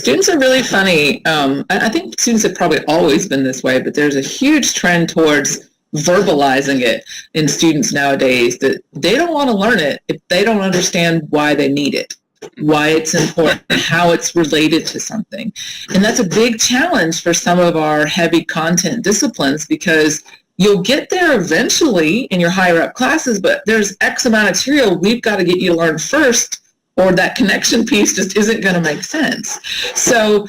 students are really funny. I think students have probably always been this way, but there's a huge trend towards verbalizing it in students nowadays, that they don't want to learn it if they don't understand why they need it, why it's important, how it's related to something. And that's a big challenge for some of our heavy content disciplines, because you'll get there eventually in your higher up classes, but there's X amount of material we've got to get you to learn first, or that connection piece just isn't going to make sense. So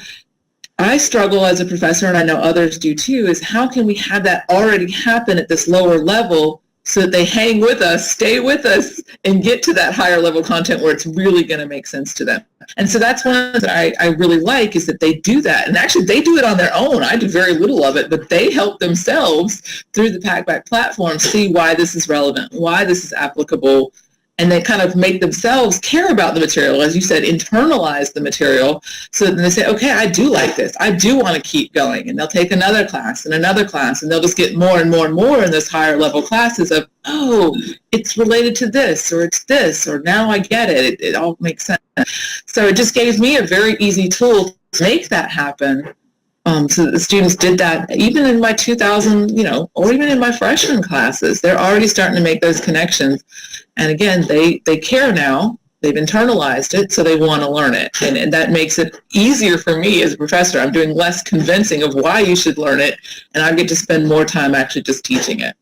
I struggle as a professor, and I know others do too, is how can we have that already happen at this lower level so that they hang with us, stay with us, and get to that higher level content where it's really going to make sense to them. And so that's one that I really like, is that they do that. And actually, they do it on their own. I do very little of it, but they help themselves through the Packback platform see why this is relevant, why this is applicable, and they kind of make themselves care about the material, as you said, internalize the material, so that they say, okay, I do like this. I do want to keep going. And they'll take another class, and they'll just get more and more and more in those higher level classes of, oh, it's related to this, or it's this, or now I get it. It all makes sense. So it just gave me a very easy tool to make that happen. So that the students did that even in my 2000, or even in my freshman classes. They're already starting to make those connections. And again, they care now. They've internalized it, so they want to learn it. And that makes it easier for me as a professor. I'm doing less convincing of why you should learn it, and I get to spend more time actually just teaching it.